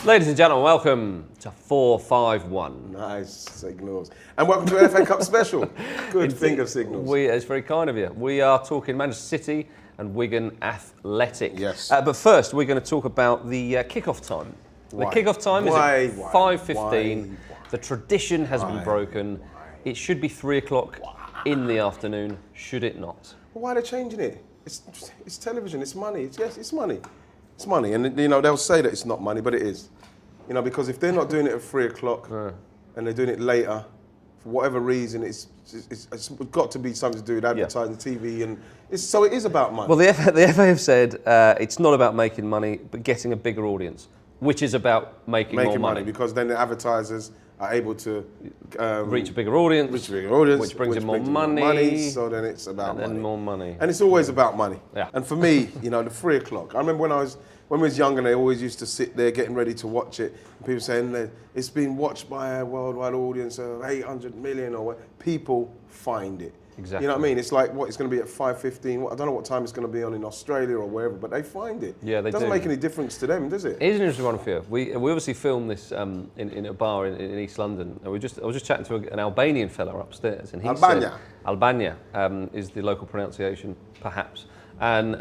Ladies and gentlemen, welcome to 451. Nice signals. And welcome to an FA Cup special. Good finger signals. It's very kind of you. We are talking Manchester City and Wigan Athletic. Yes. But first, we're going to talk about the kick-off time. Why? The kick-off time is at 5:15. Why? The tradition has been broken. It should be 3 o'clock in the afternoon, should it not? Well, why are they changing it? It's television, it's money. It's money. It's money. And, you know, they'll say that it's not money, but it is. You know, because if they're not doing it at 3 o'clock and they're doing it later, for whatever reason, it's got to be something to do with advertising, TV, and so it is about money. Well, the FA have said it's not about making money, but getting a bigger audience, which is about making more money. Because then the advertisers are able to reach a bigger audience, which brings in more money. So then it's about money. And then more money. And it's always about money. Yeah. And for me, you know, the 3 o'clock. I remember when we was younger, they always used to sit there getting ready to watch it. And people saying that it's been watched by a worldwide audience of 800 million or what. People find it. Exactly. You know what I mean? It's like, what, it's going to be at 5:15. I don't know what time it's going to be on in Australia or wherever, but they find it. Yeah, they do. It doesn't make any difference to them, does it? It is an interesting one for you. We obviously filmed this in a bar in East London. And I was just chatting to an Albanian fella upstairs, and he Albania. said Albania is the local pronunciation, perhaps. And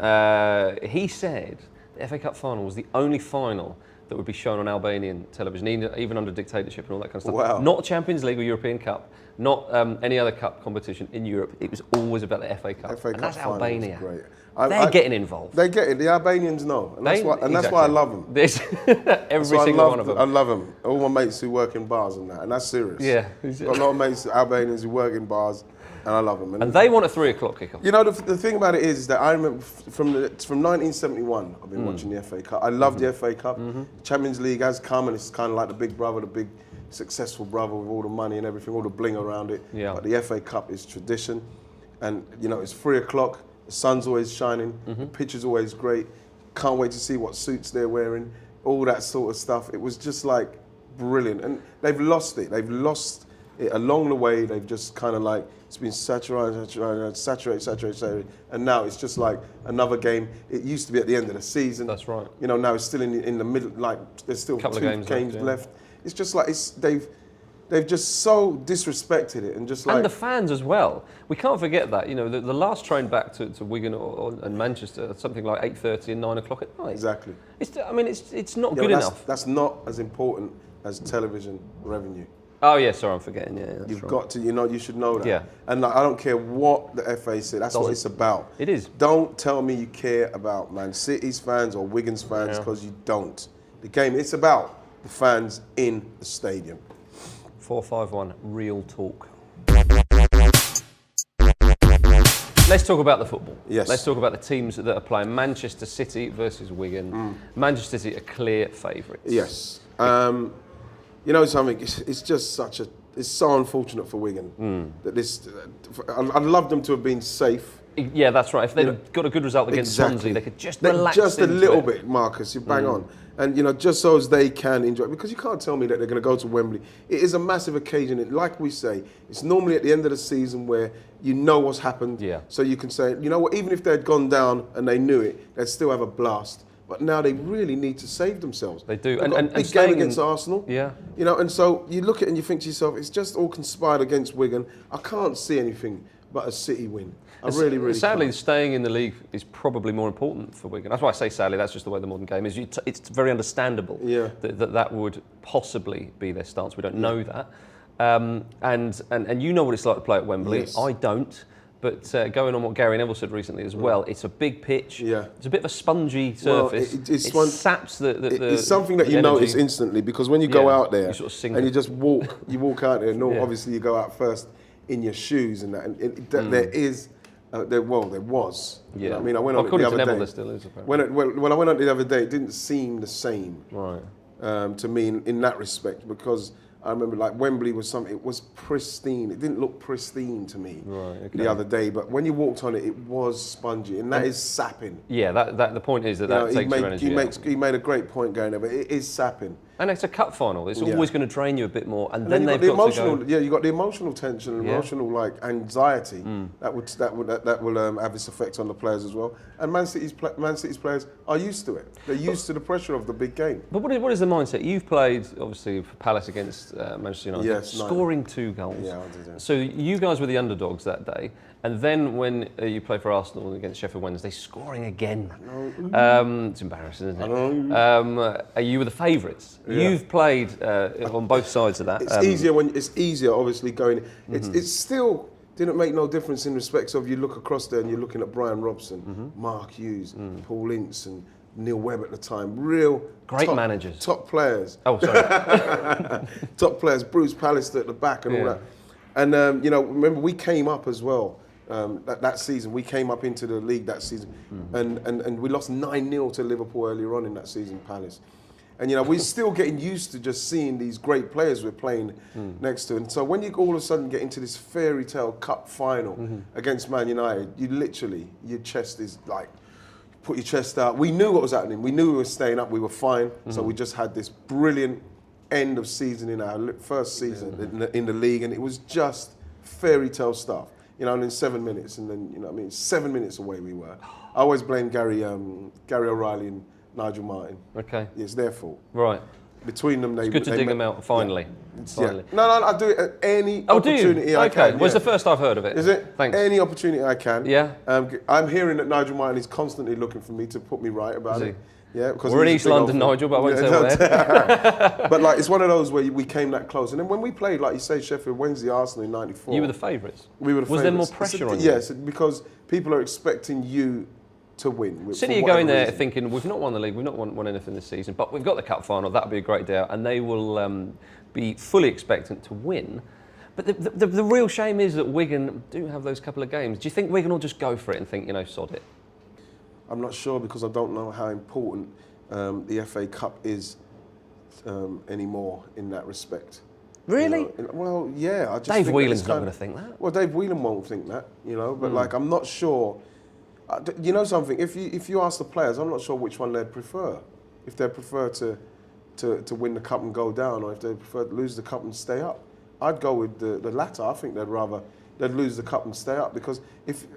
he said the FA Cup final was the only final that would be shown on Albanian television, even under dictatorship and all that kind of stuff. Wow. Not Champions League or European Cup, not any other cup competition in Europe. It was always about the FA Cup. FA and Cup that's final Albania. was great. They're getting involved. They get it. The Albanians know, and that's why I love them. Every single one of them. I love them. All my mates who work in bars and that, and that's serious. Yeah. Got a lot of mates, Albanians, who work in bars, and I love them. And they want a 3 o'clock kickoff. You know, the thing about it is that I remember from 1971, I've been watching the FA Cup. I love the FA Cup. Champions League has come, and it's kind of like the big brother, the big successful brother with all the money and everything, all the bling around it. Yeah. But the FA Cup is tradition, and you know, it's 3 o'clock. The sun's always shining. The pitch is always great. Can't wait to see what suits they're wearing. All that sort of stuff. It was just like brilliant, and they've lost it. They've lost it along the way. They've just kind of like, it's been saturated, and now it's just like another game. It used to be at the end of the season. That's right. You know, now it's still in the middle. Like there's still Couple two of games left. It's just like they've just so disrespected it, and just like, and the fans as well. We can't forget that. You know, the last train back to Wigan and Manchester at something like 8:30 and 9 o'clock at night. Exactly. It's not good enough. That's not as important as television revenue. Oh yeah, sorry, I'm forgetting. Yeah, that's You've right. got to, you should know that. Yeah. And like, I don't care what the FA said, that's what it's about. It is. Don't tell me you care about Man City's fans or Wigan's fans, because you don't. The game, it's about the fans in the stadium. 451, real talk. Let's talk about the football. Yes. Let's talk about the teams that are playing. Manchester City versus Wigan. Manchester City are clear favourites. Yes. You know something, it's just it's so unfortunate for Wigan that this, I'd love them to have been safe. Yeah, that's right. If they'd got a good result against Swansea, they could just relax just a into little it. bit, Marcus. You bang on, and you know, just so as they can enjoy. Because you can't tell me that they're going to go to Wembley. It is a massive occasion. Like we say, it's normally at the end of the season where you know what's happened. Yeah. So you can say, you know what? Even if they had gone down and they knew it, they'd still have a blast. But now they really need to save themselves. They do. They've got a big game against Arsenal. Yeah. You know, and so you look at it and you think to yourself, it's just all conspired against Wigan. I can't see anything but a City win. I really Sadly, can't. staying in the league is probably more important for Wigan. That's why I say sadly. That's just the way the modern game is. It's very understandable that would possibly be their stance. We don't know that, and you know what it's like to play at Wembley. Yes. I don't. But going on what Gary Neville said recently as well, it's a big pitch. Yeah. It's a bit of a spongy surface. It saps the it's something that you energy. notice instantly, because when you go out there you sort of sink and it. you just walk, out there. No, obviously you go out first in your shoes and that. And there is, there was. Yeah. You know what I mean, I went on it according the to other Neville, day. there still is apparently. When I went on it the other day, it didn't seem the same. Right. To me in that respect, because I remember like Wembley was something, it was pristine. It didn't look pristine to me the other day, but when you walked on it, it was spongy, and that is sapping. Yeah, that the point is that takes your energy out. He made a great point going there, but it is sapping. And it's a cup final. It's always going to drain you a bit more, and then you've they've got got to go. Yeah, you got the emotional tension, and emotional anxiety that will have its effect on the players as well. And Man City's players are used to it. They're used to the pressure of the big game. But what is the mindset? You've played obviously for Palace against Manchester United, yes, scoring 2 goals. Yeah, I did. Yeah. So you guys were the underdogs that day, and then when you play for Arsenal against Sheffield Wednesday, scoring again. It's embarrassing, isn't it? You were the favourites. Yeah. You've played on both sides of that. It's easier obviously going. It's still didn't make no difference in respects of you look across there and you're looking at Brian Robson, Mark Hughes, Paul Ince, and Neil Webb at the time. Real great managers, top players. Oh, sorry, top players. Bruce Pallister at the back and all that. And remember we came up as well. That season, we came up into the league that season, and we lost 9-0 to Liverpool earlier on in that season, Palace. And we're still getting used to just seeing these great players we're playing next to. And so when you all of a sudden get into this fairy tale cup final against Man United, your chest is like, put your chest out. We knew what was happening. We knew we were staying up. We were fine. So we just had this brilliant end of season in our first season in the league, and it was just fairy tale stuff. And in 7 minutes, and then 7 minutes away we were. I always blame Gary O'Reilly and Nigel Martin. Okay. It's their fault. Right. Between them, it's good to dig them out finally. Yeah. No, I do it at any opportunity I can. Well, it's the first I've heard of it. Is it? Thanks. Any opportunity I can. Yeah. I'm hearing that Nigel Martin is constantly looking for me to put me right about it. Yeah, because we're in East London, Nigel, but I won't say where. But it's one of those where we came that close. And then when we played, like you say, Sheffield Wednesday, Arsenal in '94. You were the favourites. We were the favourites. Was there more pressure on you? Yes, because people are expecting you to win. City are going there thinking, we've not won the league, we've not won anything this season, but we've got the cup final, that'll be a great day out, and they will be fully expectant to win. But the real shame is that Wigan do have those couple of games. Do you think Wigan will just go for it and think, sod it? I'm not sure, because I don't know how important the FA Cup is anymore in that respect. Really? Well, yeah. I just Dave think Whelan's not going to think that. Well, Dave Whelan won't think that, but I'm not sure. Something, if you ask the players, I'm not sure which one they'd prefer. If they prefer to win the cup and go down, or if they prefer to lose the cup and stay up. I'd go with the latter. I think they'd lose the cup and stay up, because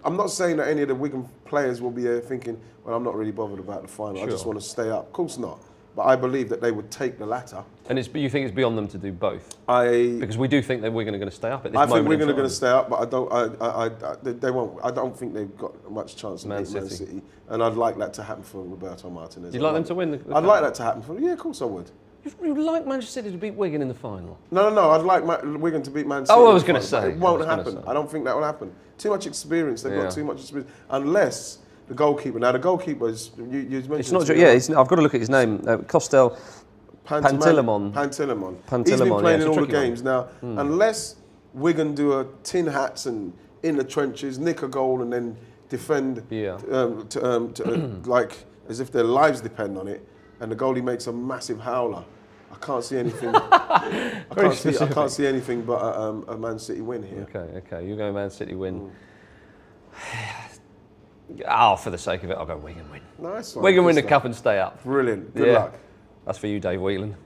I'm not saying that any of the Wigan players will be there thinking, well, I'm not really bothered about the final. Sure. I just want to stay up. Of course not. But I believe that they would take the latter. And you think it's beyond them to do both? Because we do think that Wigan are going to stay up at this moment. I think Wigan are going to stay up, but they won't. I don't think they've got much chance to beat Man City. And I'd like that to happen for Roberto Martinez. You'd like them to win? I'd like that to happen for them. Yeah, of course I would. You'd like Manchester City to beat Wigan in the final? No. I'd like Wigan to beat Man City. Oh, I was going to say. It won't happen. I don't think that will happen. Too much experience. They've got too much experience. Unless the goalkeeper. Now, the goalkeeper is, you mentioned... It's not... I've got to look at his name. Costel... Pantilimon. He's been playing in all the games. Now, unless Wigan do a tin hats and in the trenches, nick a goal and then defend like as if their lives depend on it, and the goalie makes a massive howler, I can't see anything. I can't see anything but a Man City win here. Okay. You're going Man City win. For the sake of it, I'll go Wigan win. Nice one. Wigan win the cup and stay up. Brilliant. Good luck. That's for you, Dave Whelan.